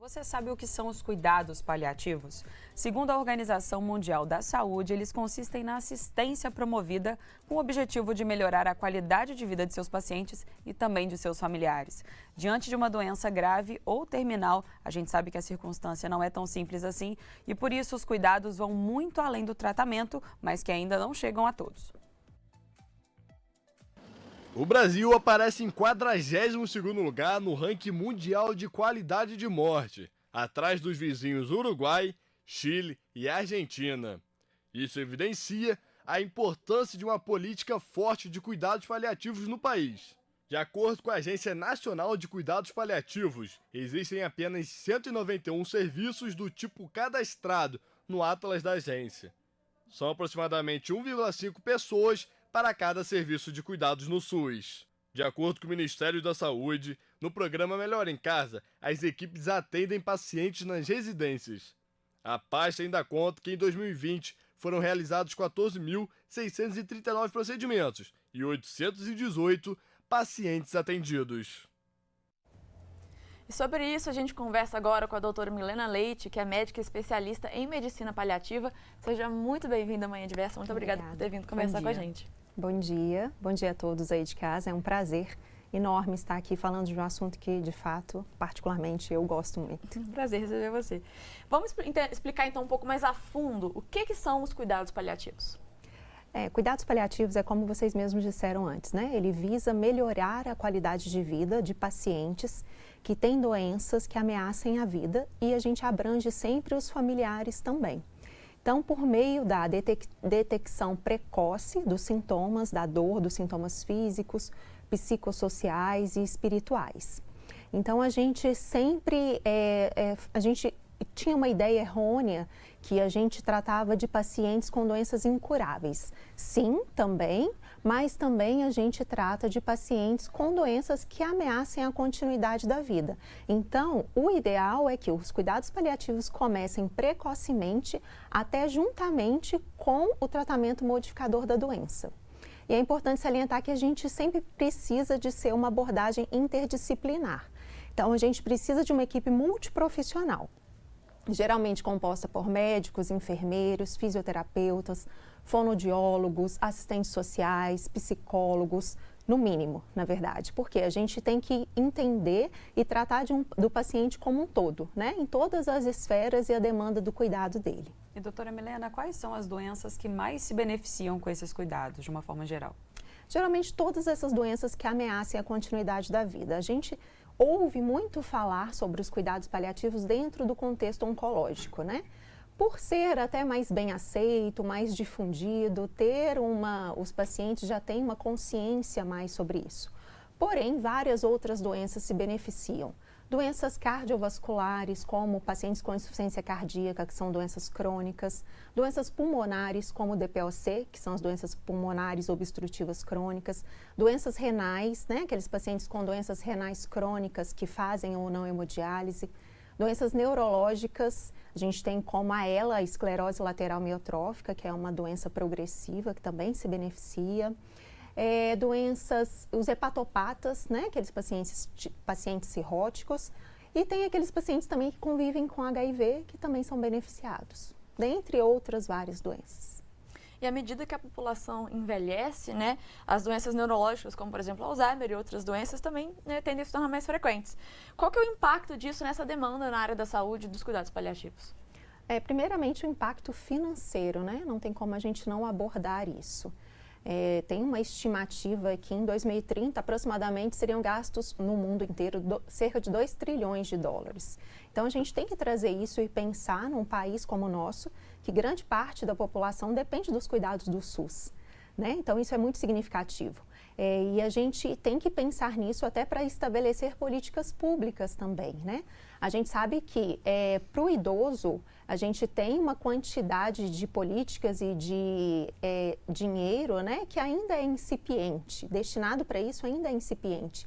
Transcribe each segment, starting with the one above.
Você sabe o que são os cuidados paliativos? Segundo a Organização Mundial da Saúde, eles consistem na assistência promovida com o objetivo de melhorar a qualidade de vida de seus pacientes e também de seus familiares. Diante de uma doença grave ou terminal, a gente sabe que a circunstância não é tão simples assim e por isso os cuidados vão muito além do tratamento, mas que ainda não chegam a todos. O Brasil aparece em 42º lugar no ranking mundial de qualidade de morte, atrás dos vizinhos Uruguai, Chile e Argentina. Isso evidencia a importância de uma política forte de cuidados paliativos no país. De acordo com a Agência Nacional de Cuidados Paliativos, existem apenas 191 serviços do tipo cadastrado no Atlas da agência. São aproximadamente 1,5 pessoas para cada serviço de cuidados no SUS. De acordo com o Ministério da Saúde, no programa Melhor em Casa, as equipes atendem pacientes nas residências. A pasta ainda conta que em 2020 foram realizados 14.639 procedimentos e 818 pacientes atendidos. E sobre isso a gente conversa agora com a doutora Milena Leite, que é médica especialista em medicina paliativa. Seja muito bem-vinda à Manhã Diversa. Muito obrigada por ter vindo conversar com a gente. Bom dia a todos aí de casa. É um prazer enorme estar aqui falando de um assunto que, de fato, particularmente eu gosto muito. Prazer receber você. Vamos explicar então um pouco mais a fundo o que são os cuidados paliativos. Cuidados paliativos é como vocês mesmos disseram antes, né? Ele visa melhorar a qualidade de vida de pacientes que têm doenças que ameacem a vida e a gente abrange sempre os familiares também. Então, por meio da detecção precoce dos sintomas da dor, dos sintomas físicos, psicossociais e espirituais. Então, a gente sempre, a gente tinha uma ideia errônea que a gente tratava de pacientes com doenças incuráveis. Sim, também, mas também a gente trata de pacientes com doenças que ameacem a continuidade da vida. Então, o ideal é que os cuidados paliativos comecem precocemente até juntamente com o tratamento modificador da doença. E é importante salientar que a gente sempre precisa de ser uma abordagem interdisciplinar. Então, a gente precisa de uma equipe multiprofissional, geralmente composta por médicos, enfermeiros, fisioterapeutas, fonoaudiólogos, assistentes sociais, psicólogos, no mínimo, na verdade, porque a gente tem que entender e tratar do paciente como um todo, né? Em todas as esferas e a demanda do cuidado dele. E doutora Milena, quais são as doenças que mais se beneficiam com esses cuidados, de uma forma geral? Geralmente todas essas doenças que ameacem a continuidade da vida. A gente ouve muito falar sobre os cuidados paliativos dentro do contexto oncológico, né? Por ser até mais bem aceito, mais difundido, os pacientes já têm uma consciência mais sobre isso. Porém, várias outras doenças se beneficiam. Doenças cardiovasculares, como pacientes com insuficiência cardíaca, que são doenças crônicas. Doenças pulmonares, como o DPOC, que são as doenças pulmonares obstrutivas crônicas. Doenças renais, né, aqueles pacientes com doenças renais crônicas que fazem ou não hemodiálise. Doenças neurológicas, a gente tem como a esclerose lateral miotrófica, que é uma doença progressiva, que também se beneficia. Doenças, os hepatopatas, né, aqueles pacientes cirróticos, e tem aqueles pacientes também que convivem com HIV, que também são beneficiados, dentre outras várias doenças. E à medida que a população envelhece, né, as doenças neurológicas, como por exemplo Alzheimer e outras doenças, também tendem a se tornar mais frequentes. Qual que é o impacto disso nessa demanda na área da saúde e dos cuidados paliativos? Primeiramente o impacto financeiro, né? Não tem como a gente não abordar isso. Tem uma estimativa que em 2030 aproximadamente seriam gastos no mundo inteiro cerca de 2 trilhões de dólares. Então a gente tem que trazer isso e pensar num país como o nosso, que grande parte da população depende dos cuidados do SUS, né? Então isso é muito significativo. E a gente tem que pensar nisso até para estabelecer políticas públicas também, né? A gente sabe que para o idoso a gente tem uma quantidade de políticas e de dinheiro, né, que ainda é incipiente, destinado para isso ainda é incipiente.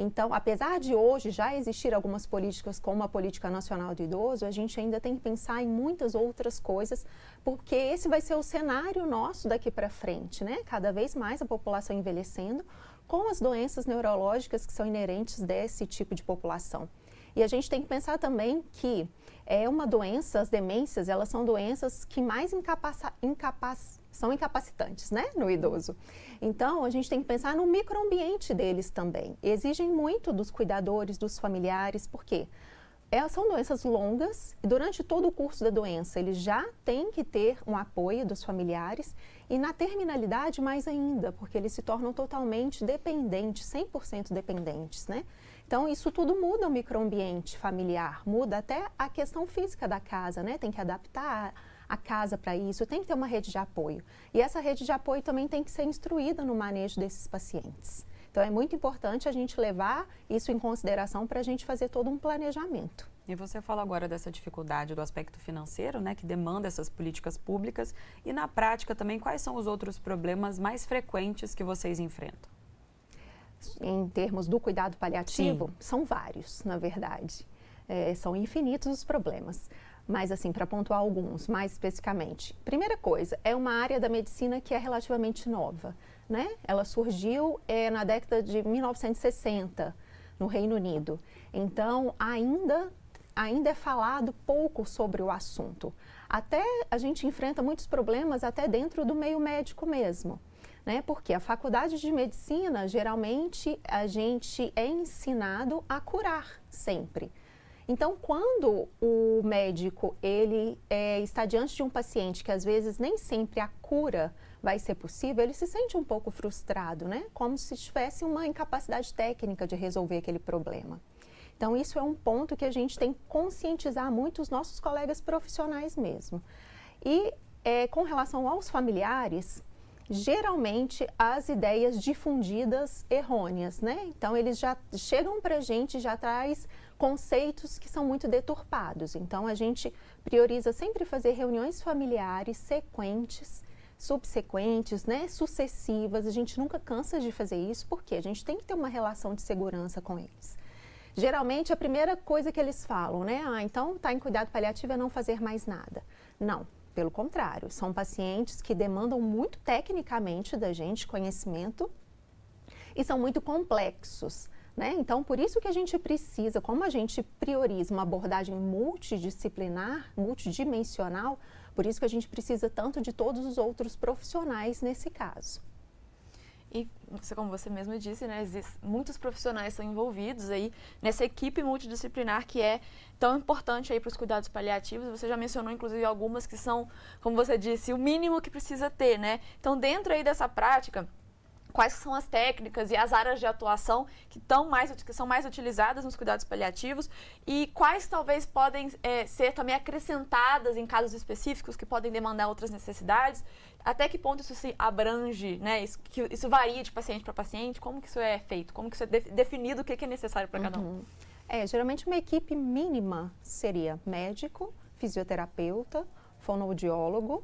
Então, apesar de hoje já existir algumas políticas como a Política Nacional do Idoso, a gente ainda tem que pensar em muitas outras coisas, porque esse vai ser o cenário nosso daqui para frente, né? Cada vez mais a população envelhecendo com as doenças neurológicas que são inerentes desse tipo de população. E a gente tem que pensar também que é uma doença, as demências, elas são doenças que mais são incapacitantes, né, no idoso. Então, a gente tem que pensar no microambiente deles também. Exigem muito dos cuidadores, dos familiares, por quê? São doenças longas e durante todo o curso da doença eles já têm que ter um apoio dos familiares e na terminalidade mais ainda, porque eles se tornam totalmente dependentes, 100% dependentes, né? Então isso tudo muda o microambiente familiar, muda até a questão física da casa, né? Tem que adaptar a casa para isso, tem que ter uma rede de apoio. E essa rede de apoio também tem que ser instruída no manejo desses pacientes. Então, é muito importante a gente levar isso em consideração para a gente fazer todo um planejamento. E você fala agora dessa dificuldade do aspecto financeiro, né, que demanda essas políticas públicas. E na prática também, quais são os outros problemas mais frequentes que vocês enfrentam? Em termos do cuidado paliativo, são vários, na verdade. São infinitos os problemas. Mas, assim, para pontuar alguns, mais especificamente. Primeira coisa, é uma área da medicina que é relativamente nova. Né? Ela surgiu na década de 1960, no Reino Unido. Então, ainda é falado pouco sobre o assunto. Até a gente enfrenta muitos problemas até dentro do meio médico mesmo. Né? Porque a faculdade de medicina, geralmente, a gente é ensinado a curar sempre. Então, quando o médico está diante de um paciente que às vezes nem sempre a cura vai ser possível, ele se sente um pouco frustrado, né? Como se tivesse uma incapacidade técnica de resolver aquele problema. Então, isso é um ponto que a gente tem que conscientizar muito os nossos colegas profissionais mesmo. E com relação aos familiares, geralmente as ideias difundidas errôneas, né? Então, eles já chegam para a gente, já traz conceitos que são muito deturpados. Então, a gente prioriza sempre fazer reuniões familiares sequentes, subsequentes, né, sucessivas. A gente nunca cansa de fazer isso, porque a gente tem que ter uma relação de segurança com eles. Geralmente, a primeira coisa que eles falam, né, então tá em cuidado paliativo é não fazer mais nada. Não, pelo contrário, são pacientes que demandam muito tecnicamente da gente conhecimento e são muito complexos. Né? Então, por isso que a gente precisa, como a gente prioriza uma abordagem multidisciplinar, multidimensional, por isso que a gente precisa tanto de todos os outros profissionais nesse caso. E, como você mesmo disse, né, muitos profissionais são envolvidos aí nessa equipe multidisciplinar que é tão importante aí para os cuidados paliativos. Você já mencionou, inclusive, algumas que são, como você disse, o mínimo que precisa ter, né? Então, dentro aí dessa prática, quais são as técnicas e as áreas de atuação que são mais utilizadas nos cuidados paliativos e quais talvez podem ser também acrescentadas em casos específicos que podem demandar outras necessidades? Até que ponto isso se abrange, né? Isso varia de paciente para paciente? Como que isso é feito? Como que isso é definido? O que é necessário para cada um? Geralmente uma equipe mínima seria médico, fisioterapeuta, fonoaudiólogo,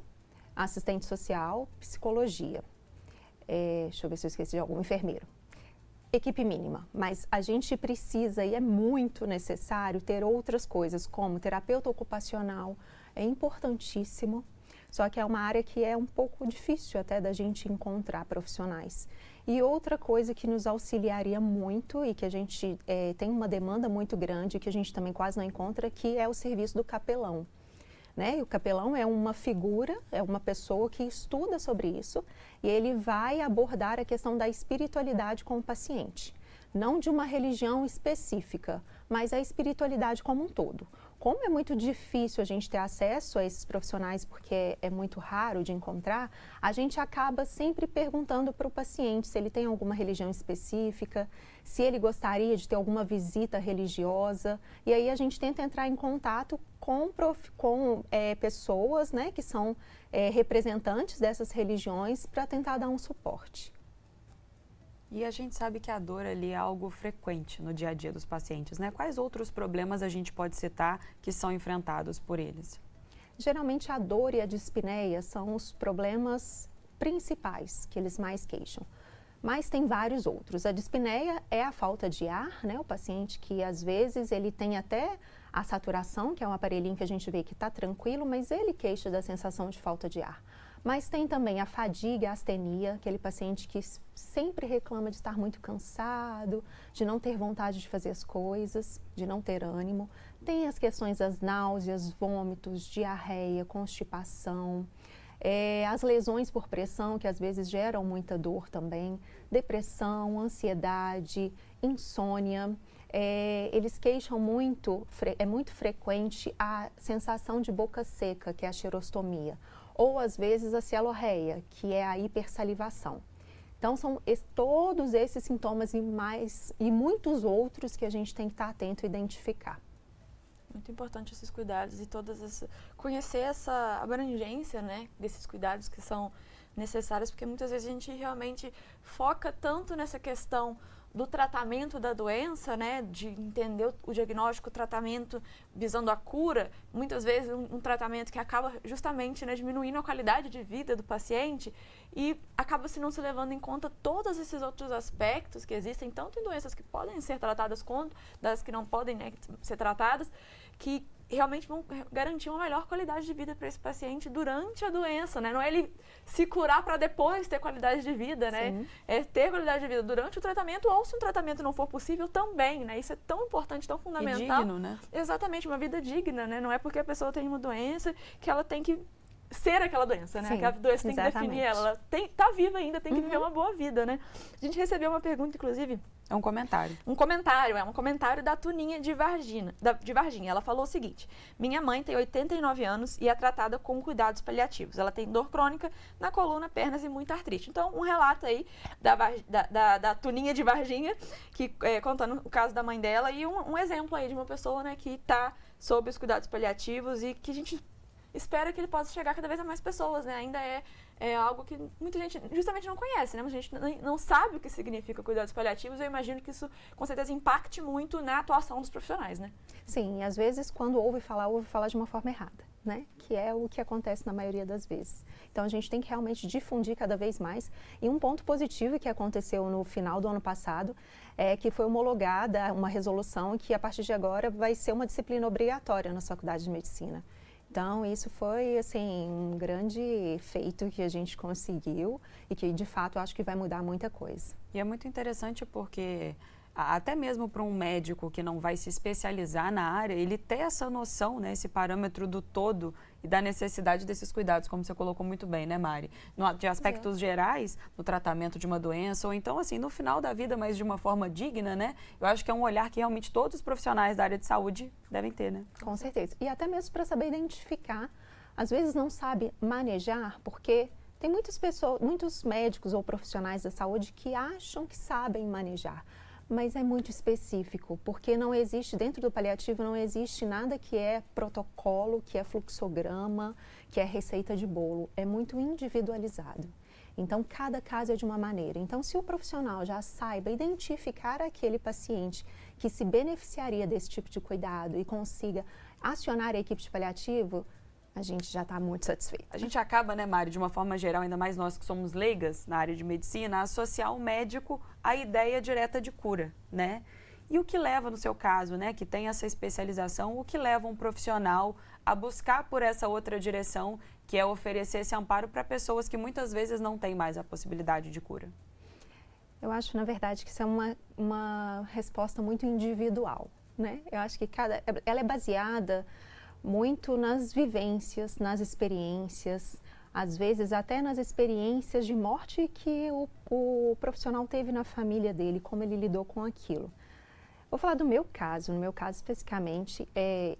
assistente social, psicologia. Deixa eu ver se eu esqueci de algum, enfermeiro. Equipe mínima, mas a gente precisa e é muito necessário ter outras coisas, como terapeuta ocupacional, é importantíssimo, só que é uma área que é um pouco difícil até da gente encontrar profissionais. E outra coisa que nos auxiliaria muito e que a gente tem uma demanda muito grande, que a gente também quase não encontra, que é o serviço do capelão. Né? E o capelão é uma figura, é uma pessoa que estuda sobre isso e ele vai abordar a questão da espiritualidade com o paciente. Não de uma religião específica, mas a espiritualidade como um todo. Como é muito difícil a gente ter acesso a esses profissionais, porque é muito raro de encontrar, a gente acaba sempre perguntando para o paciente se ele tem alguma religião específica, se ele gostaria de ter alguma visita religiosa. E aí a gente tenta entrar em contato com pessoas, né, que são representantes dessas religiões para tentar dar um suporte. E a gente sabe que a dor ali é algo frequente no dia a dia dos pacientes, né? Quais outros problemas a gente pode citar que são enfrentados por eles? Geralmente a dor e a dispneia são os problemas principais que eles mais queixam. Mas tem vários outros. A dispneia é a falta de ar, né? O paciente que às vezes ele tem até a saturação, que é um aparelhinho que a gente vê que está tranquilo, mas ele queixa da sensação de falta de ar. Mas tem também a fadiga, a astenia, aquele paciente que sempre reclama de estar muito cansado, de não ter vontade de fazer as coisas, de não ter ânimo. Tem as questões das náuseas, vômitos, diarreia, constipação, as lesões por pressão, que às vezes geram muita dor também, depressão, ansiedade, insônia. Eles queixam muito, é muito frequente a sensação de boca seca, que é a xerostomia, ou às vezes a cialorreia, que é a hipersalivação. Então são todos esses sintomas e muitos outros que a gente tem que estar atento e identificar. Muito importante esses cuidados e conhecer essa abrangência, né, desses cuidados que são necessários, porque muitas vezes a gente realmente foca tanto nessa questão do tratamento da doença, né, de entender o diagnóstico, o tratamento visando a cura, muitas vezes um tratamento que acaba justamente, né, diminuindo a qualidade de vida do paciente e acaba não se levando em conta todos esses outros aspectos que existem, tanto em doenças que podem ser tratadas quanto das que não podem, né, ser tratadas, que realmente vão garantir uma melhor qualidade de vida para esse paciente durante a doença, né? Não é ele se curar para depois ter qualidade de vida, né? Sim. É ter qualidade de vida durante o tratamento ou se um tratamento não for possível também, né? Isso é tão importante, tão fundamental. E digno, né? Exatamente, uma vida digna, né? Não é porque a pessoa tem uma doença que ela tem que ser aquela doença, né? Sim, Aquela doença tem que definir ela. Ela tá viva ainda, tem que viver uma boa vida, né? A gente recebeu uma pergunta, inclusive. É um comentário. Um comentário da Tuninha de Varginha. Ela falou o seguinte: minha mãe tem 89 anos e é tratada com cuidados paliativos. Ela tem dor crônica na coluna, pernas e muita artrite. Então, um relato aí da Tuninha de Varginha, que, contando o caso da mãe dela e um exemplo aí de uma pessoa, né, que está sob os cuidados paliativos e que a gente espera que ele possa chegar cada vez a mais pessoas, né? Ainda é algo que muita gente justamente não conhece, né? Muita gente não sabe o que significa cuidados paliativos. Eu imagino que isso, com certeza, impacte muito na atuação dos profissionais, né? Sim, e às vezes quando ouve falar de uma forma errada, né? Que é o que acontece na maioria das vezes. Então a gente tem que realmente difundir cada vez mais. E um ponto positivo que aconteceu no final do ano passado é que foi homologada uma resolução que a partir de agora vai ser uma disciplina obrigatória na Faculdade de Medicina. Então, isso foi, assim, um grande feito que a gente conseguiu e que, de fato, eu acho que vai mudar muita coisa. E é muito interessante porque, até mesmo para um médico que não vai se especializar na área, ele ter essa noção, né, esse parâmetro do todo e da necessidade desses cuidados, como você colocou muito bem, né, Mari? De aspectos gerais, no tratamento de uma doença, ou então, assim, no final da vida, mas de uma forma digna, né? Eu acho que é um olhar que realmente todos os profissionais da área de saúde devem ter, né? Com certeza. E até mesmo para saber identificar, às vezes não sabe manejar, porque tem muitos médicos ou profissionais da saúde que acham que sabem manejar. Mas é muito específico, porque não existe, dentro do paliativo, não existe nada que é protocolo, que é fluxograma, que é receita de bolo. É muito individualizado. Então, cada caso é de uma maneira. Então, se o profissional já saiba identificar aquele paciente que se beneficiaria desse tipo de cuidado e consiga acionar a equipe de paliativo, a gente já está muito satisfeito. A gente acaba, né, Mari, de uma forma geral, ainda mais nós que somos leigas na área de medicina, a associar o médico à ideia direta de cura, né? E o que leva, no seu caso, né, que tem essa especialização, o que leva um profissional a buscar por essa outra direção, que é oferecer esse amparo para pessoas que muitas vezes não têm mais a possibilidade de cura? Eu acho, na verdade, que isso é uma resposta muito individual, né? Eu acho que ela é baseada muito nas vivências, nas experiências, às vezes até nas experiências de morte que o profissional teve na família dele, como ele lidou com aquilo. Vou falar do meu caso. No meu caso, especificamente,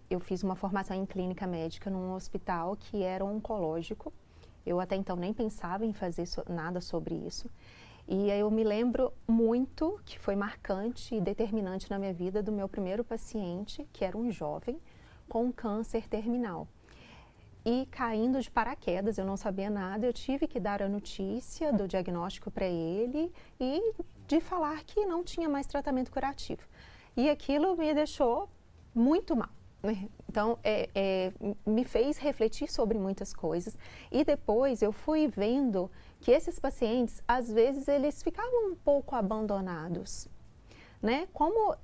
eu fiz uma formação em clínica médica num hospital que era oncológico. Eu até então nem pensava em fazer nada sobre isso. E aí eu me lembro muito, que foi marcante e determinante na minha vida, do meu primeiro paciente, que era um jovem, com câncer terminal. E caindo de paraquedas, eu não sabia nada, eu tive que dar a notícia do diagnóstico para ele e de falar que não tinha mais tratamento curativo. E aquilo me deixou muito mal. Então, me fez refletir sobre muitas coisas. E depois eu fui vendo que esses pacientes, às vezes, eles ficavam um pouco abandonados. Né? Como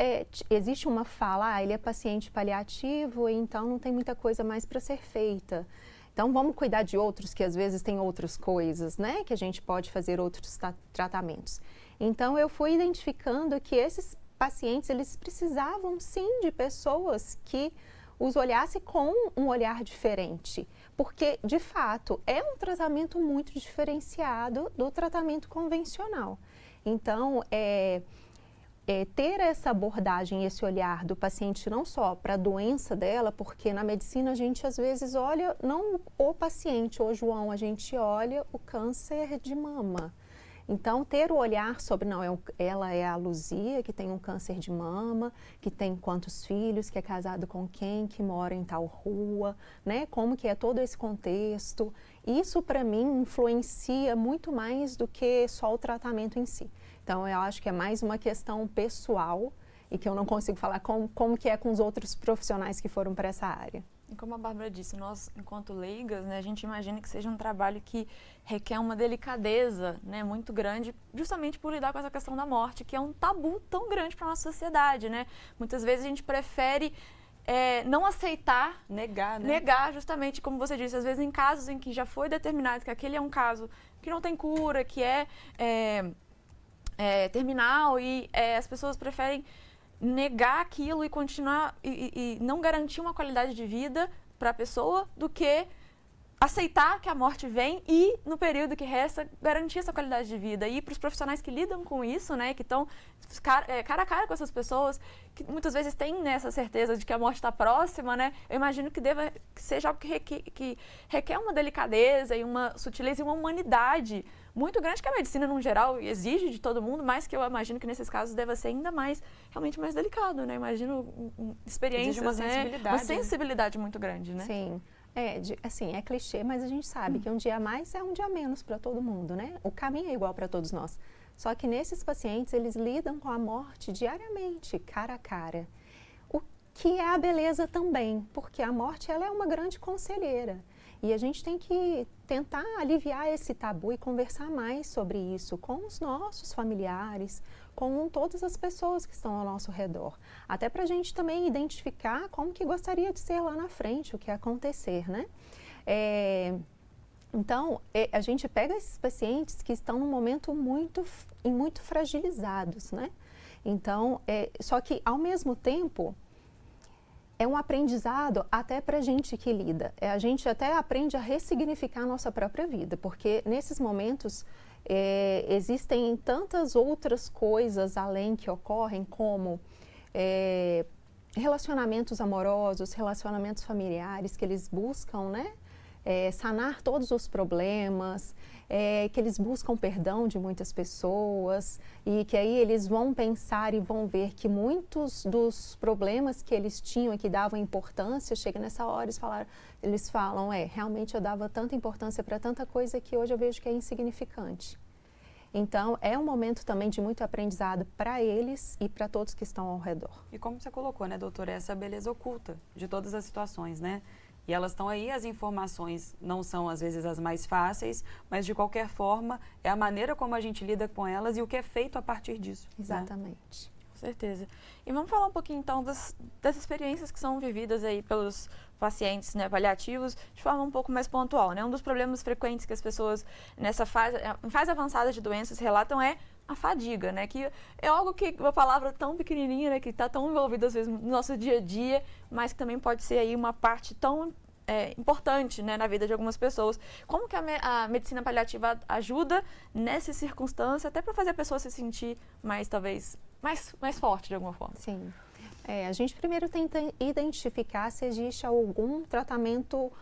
existe uma fala, ele é paciente paliativo, então não tem muita coisa mais para ser feita. Então, vamos cuidar de outros que às vezes têm outras coisas, né? Que a gente pode fazer outros tratamentos. Então, eu fui identificando que esses pacientes, eles precisavam sim de pessoas que os olhassem com um olhar diferente, porque de fato é um tratamento muito diferenciado do tratamento convencional. Então, ter essa abordagem, esse olhar do paciente não só para a doença dela, porque na medicina a gente às vezes olha não o paciente, ô João, a gente olha o câncer de mama. Então, ter o olhar sobre, não, ela é a Luzia, que tem um câncer de mama, que tem quantos filhos, que é casado com quem, que mora em tal rua, né? Como que é todo esse contexto. Isso, para mim, influencia muito mais do que só o tratamento em si. Então, eu acho que é mais uma questão pessoal e que eu não consigo falar como que é com os outros profissionais que foram para essa área. E como a Bárbara disse, nós, enquanto leigas, né, a gente imagina que seja um trabalho que requer uma delicadeza, né, muito grande, justamente por lidar com essa questão da morte, que é um tabu tão grande para a nossa sociedade, né? Muitas vezes a gente prefere não aceitar, negar, né? Negar, justamente, como você disse, às vezes em casos em que já foi determinado que aquele é um caso que não tem cura, que é terminal, e as pessoas preferem negar aquilo e continuar e não garantir uma qualidade de vida para a pessoa do que aceitar que a morte vem e, no período que resta, garantir essa qualidade de vida. E para os profissionais que lidam com isso, né, que estão cara a cara com essas pessoas, que muitas vezes têm essa certeza de que a morte está próxima, né, eu imagino que seja algo que requer uma delicadeza e uma sutileza e uma humanidade muito grande, que a medicina, no geral, exige de todo mundo, mas que eu imagino que nesses casos deva ser ainda mais, realmente mais delicado, né? Imagino experiências, exige uma sensibilidade, uma sensibilidade muito grande, né? Sim. Assim, é clichê, mas a gente sabe que um dia a mais é um dia a menos para todo mundo, né? O caminho é igual para todos nós. Só que nesses pacientes, eles lidam com a morte diariamente, cara a cara. O que é a beleza também, porque a morte, ela é uma grande conselheira. E a gente tem que tentar aliviar esse tabu e conversar mais sobre isso com os nossos familiares, com todas as pessoas que estão ao nosso redor. Até para a gente também identificar como que gostaria de ser lá na frente, o que acontecer, né? Então, a gente pega esses pacientes que estão num momento muito fragilizados, né? Então, só que ao mesmo tempo, é um aprendizado até para a gente que lida. A gente até aprende a ressignificar a nossa própria vida, porque nesses momentos existem tantas outras coisas além que ocorrem, como relacionamentos amorosos, relacionamentos familiares, que eles buscam, né? Sanar todos os problemas, que eles buscam perdão de muitas pessoas e que aí eles vão pensar e vão ver que muitos dos problemas que eles tinham e que davam importância, chega nessa hora eles falam, realmente eu dava tanta importância para tanta coisa que hoje eu vejo que é insignificante. Então, é um momento também de muito aprendizado para eles e para todos que estão ao redor. E como você colocou, né, doutora, essa beleza oculta de todas as situações, né? E elas estão aí, as informações não são às vezes as mais fáceis, mas de qualquer forma é a maneira como a gente lida com elas e o que é feito a partir disso. Exatamente. Né? Com certeza. E vamos falar um pouquinho então das experiências que são vividas aí pelos pacientes, né, paliativos de forma um pouco mais pontual, né? Um dos problemas frequentes que as pessoas em fase avançada de doenças relatam é a fadiga, né? Que é algo que, uma palavra tão pequenininha, né? Que está tão envolvida às vezes no nosso dia a dia, mas que também pode ser aí uma parte tão importante, né, na vida de algumas pessoas. Como que a medicina paliativa ajuda nessa circunstância, até para fazer a pessoa se sentir mais, talvez, mais forte de alguma forma? Sim. A gente primeiro tenta identificar se existe algum tratamento,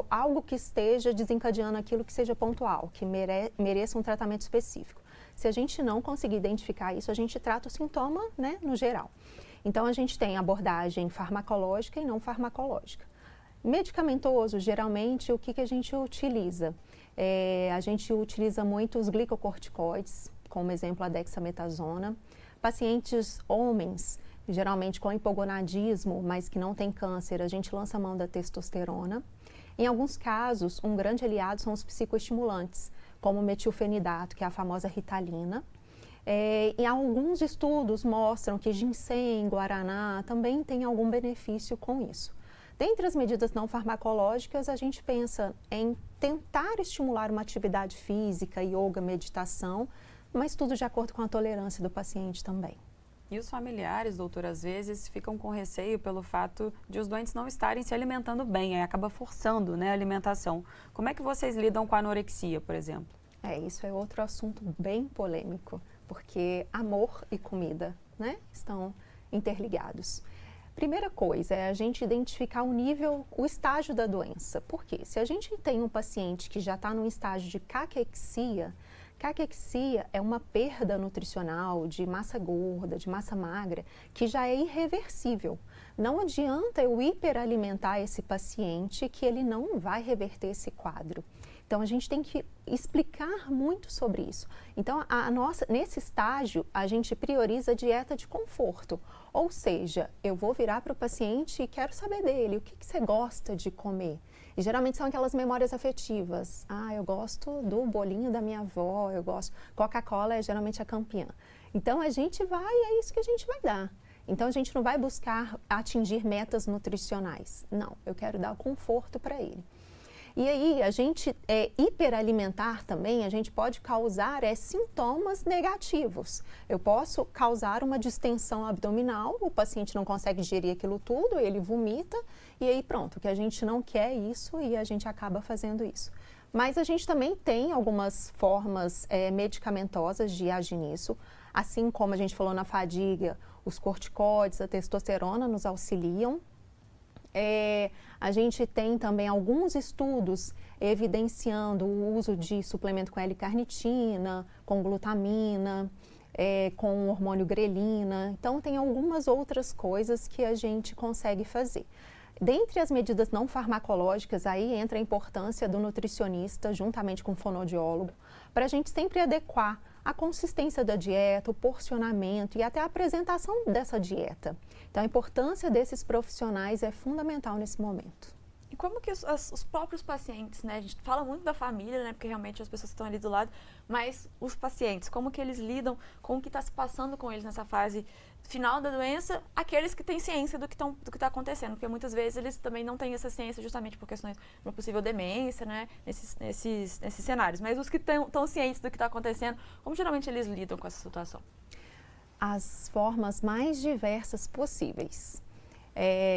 algo que esteja desencadeando aquilo que seja pontual, que mereça um tratamento específico. Se a gente não conseguir identificar isso, a gente trata o sintoma, né, no geral. Então, a gente tem abordagem farmacológica e não farmacológica. Medicamentoso, geralmente, o que a gente utiliza? A gente utiliza muito os glicocorticoides, como exemplo a dexametasona. Pacientes homens, geralmente com hipogonadismo, mas que não tem câncer, a gente lança a mão da testosterona. Em alguns casos, um grande aliado são os psicoestimulantes, como o metilfenidato, que é a famosa Ritalina. E alguns estudos mostram que ginseng, guaraná, também tem algum benefício com isso. Dentre as medidas não farmacológicas, a gente pensa em tentar estimular uma atividade física, yoga, meditação, mas tudo de acordo com a tolerância do paciente também. E os familiares, doutor, às vezes ficam com receio pelo fato de os doentes não estarem se alimentando bem, aí acaba forçando, né, a alimentação. Como é que vocês lidam com a anorexia, por exemplo? Isso é outro assunto bem polêmico, porque amor e comida, né, estão interligados. Primeira coisa é a gente identificar o estágio da doença. Por quê? Se a gente tem um paciente que já está num estágio de caquexia é uma perda nutricional de massa gorda, de massa magra, que já é irreversível. Não adianta eu hiperalimentar esse paciente que ele não vai reverter esse quadro. Então, a gente tem que explicar muito sobre isso. Então, nesse estágio, a gente prioriza a dieta de conforto. Ou seja, eu vou virar para o paciente e quero saber dele, o que você gosta de comer? E geralmente são aquelas memórias afetivas. Eu gosto do bolinho da minha avó, eu gosto... Coca-Cola é geralmente a campeã. Então, a gente vai, é isso que a gente vai dar. Então, a gente não vai buscar atingir metas nutricionais. Não, eu quero dar conforto para ele. E aí, a gente hiperalimentar também, a gente pode causar sintomas negativos. Eu posso causar uma distensão abdominal, o paciente não consegue digerir aquilo tudo, ele vomita, e aí pronto, que a gente não quer isso e a gente acaba fazendo isso. Mas a gente também tem algumas formas medicamentosas de agir nisso, assim como a gente falou na fadiga, os corticoides, a testosterona nos auxiliam. A gente tem também alguns estudos evidenciando o uso de suplemento com L-carnitina, com glutamina, com o hormônio grelina. Então, tem algumas outras coisas que a gente consegue fazer. Dentre as medidas não farmacológicas, aí entra a importância do nutricionista, juntamente com o fonoaudiólogo, para a gente sempre adequar a consistência da dieta, o porcionamento e até a apresentação dessa dieta. Então, a importância desses profissionais é fundamental nesse momento. E como que os próprios pacientes, né? A gente fala muito da família, né? Porque realmente as pessoas estão ali do lado, mas os pacientes, como que eles lidam com o que está se passando com eles nessa fase final da doença, aqueles que têm ciência do que está acontecendo, porque muitas vezes eles também não têm essa ciência justamente por questões de uma possível demência, né? Nesses cenários. Mas os que estão cientes do que está acontecendo, como geralmente eles lidam com essa situação? As formas mais diversas possíveis.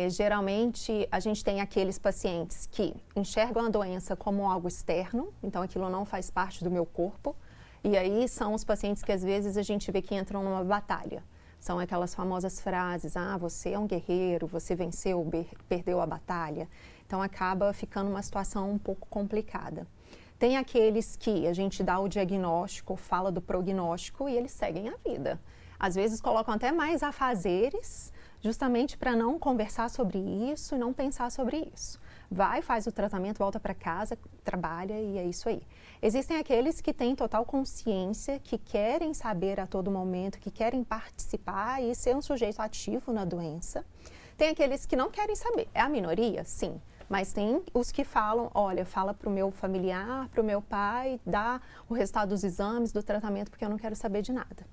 Geralmente, a gente tem aqueles pacientes que enxergam a doença como algo externo, então aquilo não faz parte do meu corpo, e aí são os pacientes que às vezes a gente vê que entram numa batalha. São aquelas famosas frases, você é um guerreiro, você venceu, perdeu a batalha. Então acaba ficando uma situação um pouco complicada. Tem aqueles que a gente dá o diagnóstico, fala do prognóstico e eles seguem a vida. Às vezes colocam até mais afazeres, justamente para não conversar sobre isso e não pensar sobre isso. Vai, faz o tratamento, volta para casa, trabalha e é isso aí. Existem aqueles que têm total consciência, que querem saber a todo momento, que querem participar e ser um sujeito ativo na doença. Tem aqueles que não querem saber. É a minoria? Sim. Mas tem os que falam, olha, fala para o meu familiar, para o meu pai, dá o resultado dos exames, do tratamento, porque eu não quero saber de nada.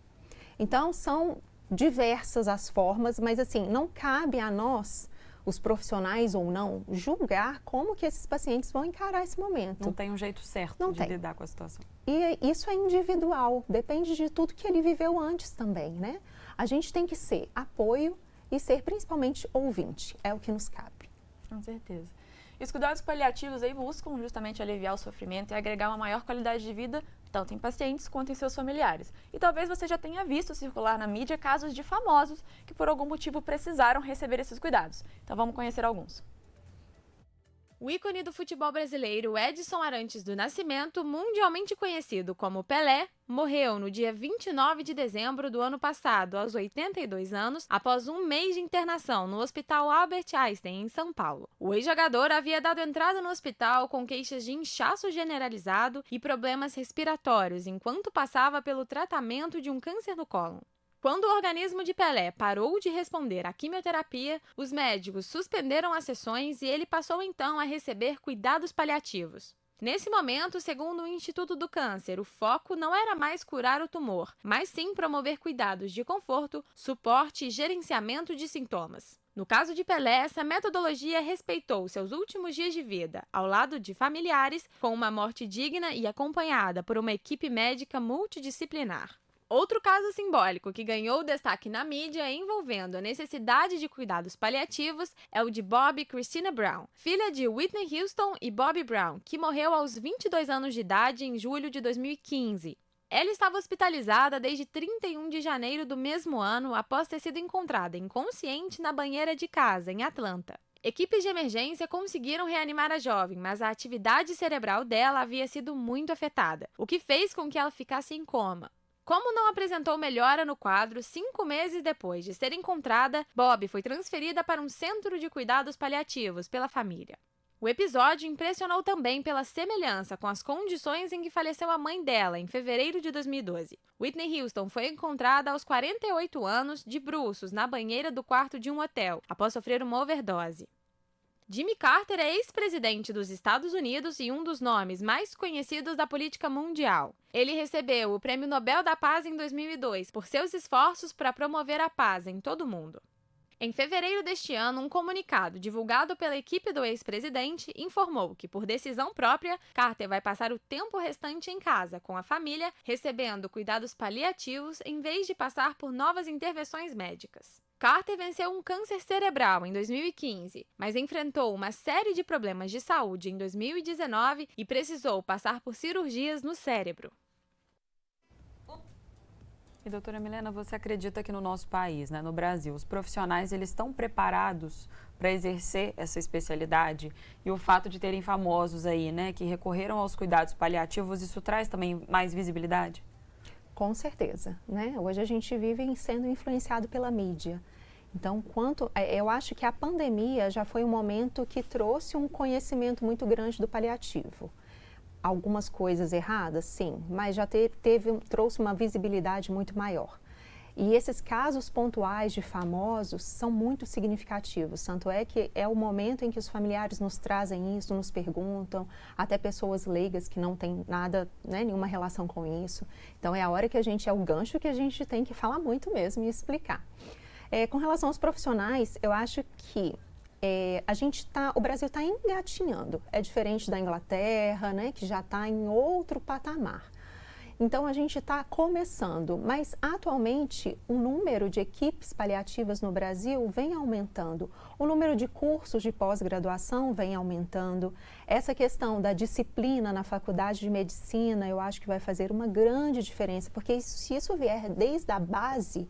Então, são diversas as formas, mas assim, não cabe a nós, os profissionais ou não, julgar como que esses pacientes vão encarar esse momento. Não tem um jeito certo de lidar com a situação. E isso é individual, depende de tudo que ele viveu antes também, né? A gente tem que ser apoio e ser principalmente ouvinte, é o que nos cabe. Com certeza. E os cuidados paliativos aí buscam justamente aliviar o sofrimento e agregar uma maior qualidade de vida, tanto em pacientes quanto em seus familiares. E talvez você já tenha visto circular na mídia casos de famosos que por algum motivo precisaram receber esses cuidados. Então vamos conhecer alguns. O ícone do futebol brasileiro, Edson Arantes do Nascimento, mundialmente conhecido como Pelé, morreu no dia 29 de dezembro do ano passado, aos 82 anos, após um mês de internação no Hospital Albert Einstein, em São Paulo. O ex-jogador havia dado entrada no hospital com queixas de inchaço generalizado e problemas respiratórios, enquanto passava pelo tratamento de um câncer no cólon. Quando o organismo de Pelé parou de responder à quimioterapia, os médicos suspenderam as sessões e ele passou então a receber cuidados paliativos. Nesse momento, segundo o Instituto do Câncer, o foco não era mais curar o tumor, mas sim promover cuidados de conforto, suporte e gerenciamento de sintomas. No caso de Pelé, essa metodologia respeitou seus últimos dias de vida, ao lado de familiares, com uma morte digna e acompanhada por uma equipe médica multidisciplinar. Outro caso simbólico que ganhou destaque na mídia envolvendo a necessidade de cuidados paliativos é o de Bob e Christina Brown, filha de Whitney Houston e Bobby Brown, que morreu aos 22 anos de idade em julho de 2015. Ela estava hospitalizada desde 31 de janeiro do mesmo ano após ter sido encontrada inconsciente na banheira de casa, em Atlanta. Equipes de emergência conseguiram reanimar a jovem, mas a atividade cerebral dela havia sido muito afetada, o que fez com que ela ficasse em coma. Como não apresentou melhora no quadro, 5 meses depois de ser encontrada, Bob foi transferida para um centro de cuidados paliativos pela família. O episódio impressionou também pela semelhança com as condições em que faleceu a mãe dela, em fevereiro de 2012. Whitney Houston foi encontrada aos 48 anos, de bruços, na banheira do quarto de um hotel, após sofrer uma overdose. Jimmy Carter é ex-presidente dos Estados Unidos e um dos nomes mais conhecidos da política mundial. Ele recebeu o Prêmio Nobel da Paz em 2002 por seus esforços para promover a paz em todo o mundo. Em fevereiro deste ano, um comunicado divulgado pela equipe do ex-presidente informou que, por decisão própria, Carter vai passar o tempo restante em casa, com a família, recebendo cuidados paliativos em vez de passar por novas intervenções médicas. Carter venceu um câncer cerebral em 2015, mas enfrentou uma série de problemas de saúde em 2019 e precisou passar por cirurgias no cérebro. E, doutora Milena, você acredita que no nosso país, no Brasil, os profissionais eles estão preparados para exercer essa especialidade? E o fato de terem famosos aí, que recorreram aos cuidados paliativos, isso traz também mais visibilidade? Com certeza, Hoje a gente vive sendo influenciado pela mídia. Então, eu acho que a pandemia já foi um momento que trouxe um conhecimento muito grande do paliativo. Algumas coisas erradas, sim, mas já trouxe uma visibilidade muito maior. E esses casos pontuais de famosos são muito significativos, tanto é que é o momento em que os familiares nos trazem isso, nos perguntam, até pessoas leigas que não têm nada, nenhuma relação com isso. Então é a hora que é o gancho que a gente tem que falar muito mesmo e explicar. Com relação aos profissionais, eu acho que o Brasil está engatinhando, é diferente da Inglaterra, que já está em outro patamar. Então, a gente está começando, mas atualmente o número de equipes paliativas no Brasil vem aumentando, o número de cursos de pós-graduação vem aumentando. Essa questão da disciplina na faculdade de medicina, eu acho que vai fazer uma grande diferença, porque se isso vier desde a base,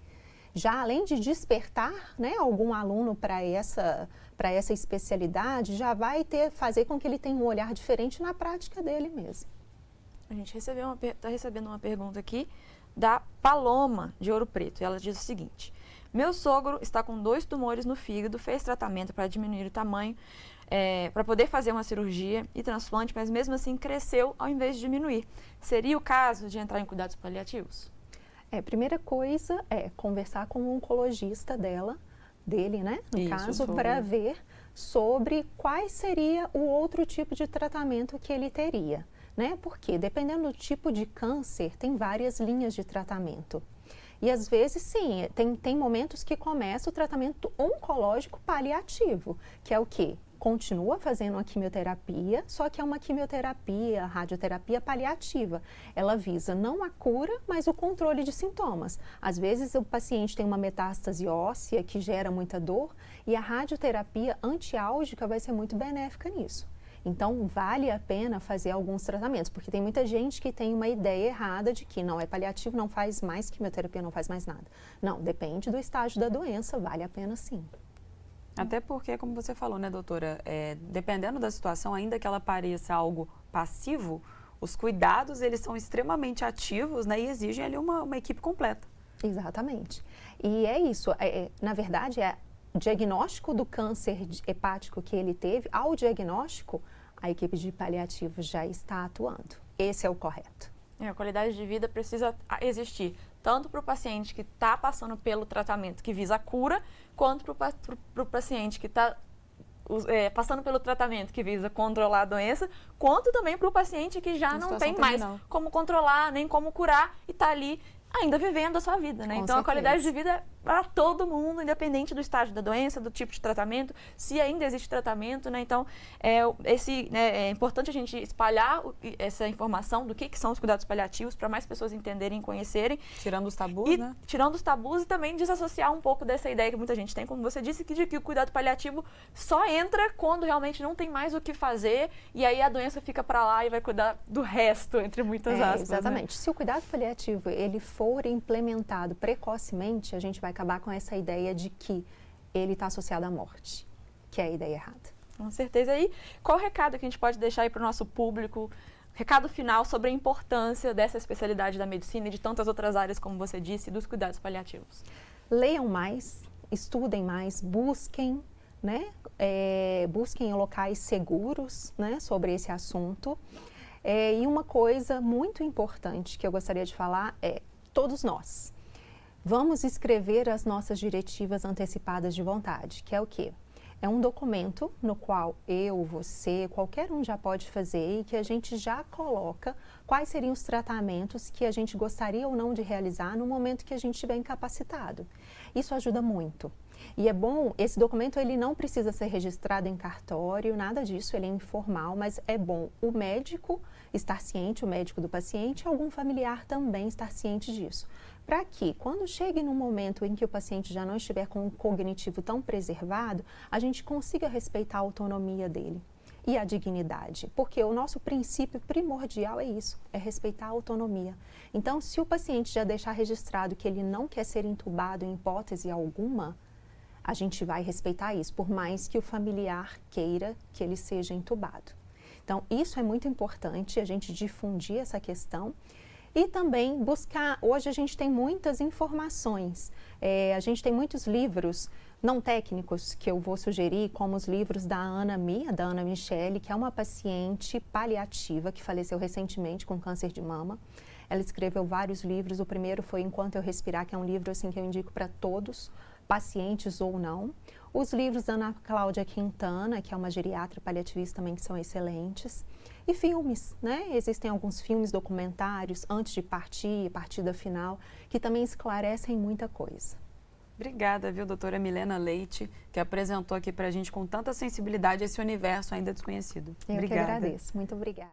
já além de despertar algum aluno para essa especialidade, já vai fazer com que ele tenha um olhar diferente na prática dele mesmo. A gente está recebendo uma pergunta aqui da Paloma, de Ouro Preto. E ela diz o seguinte: meu sogro está com 2 tumores no fígado, fez tratamento para diminuir o tamanho, para poder fazer uma cirurgia e transplante, mas mesmo assim cresceu ao invés de diminuir. Seria o caso de entrar em cuidados paliativos? Primeira coisa é conversar com o oncologista dele, no caso, para ver sobre quais seria o outro tipo de tratamento que ele teria. Porque dependendo do tipo de câncer, tem várias linhas de tratamento. E às vezes, sim, tem momentos que começa o tratamento oncológico paliativo, que é o quê? Continua fazendo uma quimioterapia, só que é uma quimioterapia, radioterapia paliativa. Ela visa não a cura, mas o controle de sintomas. Às vezes o paciente tem uma metástase óssea que gera muita dor e a radioterapia antiálgica vai ser muito benéfica nisso. Então, vale a pena fazer alguns tratamentos, porque tem muita gente que tem uma ideia errada de que não é paliativo, não faz mais quimioterapia, não faz mais nada. Não, depende do estágio da doença, vale a pena sim. Até porque, como você falou, doutora, dependendo da situação, ainda que ela pareça algo passivo, os cuidados, eles são extremamente ativos, e exigem ali uma equipe completa. Exatamente. E é isso, na verdade, o diagnóstico do câncer hepático que ele teve, ao diagnóstico, a equipe de paliativos já está atuando. Esse é o correto. A qualidade de vida precisa existir, tanto para o paciente que está passando pelo tratamento que visa a cura, quanto para o paciente que está passando pelo tratamento que visa controlar a doença, quanto também para o paciente que já não tem mais como controlar, nem como curar e está ali ainda vivendo a sua vida, Então, a qualidade de vida para todo mundo, independente do estágio da doença, do tipo de tratamento, se ainda existe tratamento, né? Então, é importante a gente espalhar essa informação do que são os cuidados paliativos para mais pessoas entenderem e conhecerem. Tirando os tabus, né? Tirando os tabus e também desassociar um pouco dessa ideia que muita gente tem, como você disse, de que o cuidado paliativo só entra quando realmente não tem mais o que fazer e aí a doença fica para lá e vai cuidar do resto, entre muitas aspas. Exatamente. Né? Se o cuidado paliativo ele for implementado precocemente, a gente vai acabar com essa ideia de que ele está associado à morte, que é a ideia errada. Com certeza. E qual o recado que a gente pode deixar aí para o nosso público? Recado final sobre a importância dessa especialidade da medicina e de tantas outras áreas, como você disse, dos cuidados paliativos. Leiam mais, estudem mais, busquem, né? Busquem locais seguros, né, sobre esse assunto. E uma coisa muito importante que eu gostaria de falar é, todos nós, vamos escrever as nossas diretivas antecipadas de vontade, que é o quê? É um documento no qual eu, você, qualquer um já pode fazer e que a gente já coloca quais seriam os tratamentos que a gente gostaria ou não de realizar no momento que a gente estiver incapacitado. Isso ajuda muito. E é bom, esse documento ele não precisa ser registrado em cartório, nada disso, ele é informal, mas é bom o médico estar ciente, o médico do paciente, e algum familiar também estar ciente disso. Para que, quando chegue no momento em que o paciente já não estiver com o cognitivo tão preservado, a gente consiga respeitar a autonomia dele e a dignidade. Porque o nosso princípio primordial é isso, é respeitar a autonomia. Então, se o paciente já deixar registrado que ele não quer ser entubado em hipótese alguma, a gente vai respeitar isso, por mais que o familiar queira que ele seja entubado. Então, isso é muito importante, a gente difundir essa questão. E também buscar, hoje a gente tem muitas informações, a gente tem muitos livros não técnicos que eu vou sugerir, como os livros da Ana Michele, que é uma paciente paliativa que faleceu recentemente com câncer de mama. Ela escreveu vários livros, o primeiro foi Enquanto Eu Respirar, que é um livro assim, que eu indico para todos, pacientes ou não. Os livros da Ana Cláudia Quintana, que é uma geriatra paliativista também, que são excelentes. E filmes, né? Existem alguns filmes documentários, Antes de Partir, Partida Final, que também esclarecem muita coisa. Obrigada, viu, doutora Milena Leite, que apresentou aqui pra gente com tanta sensibilidade esse universo ainda desconhecido. Eu Obrigada. que agradeço. Muito obrigada.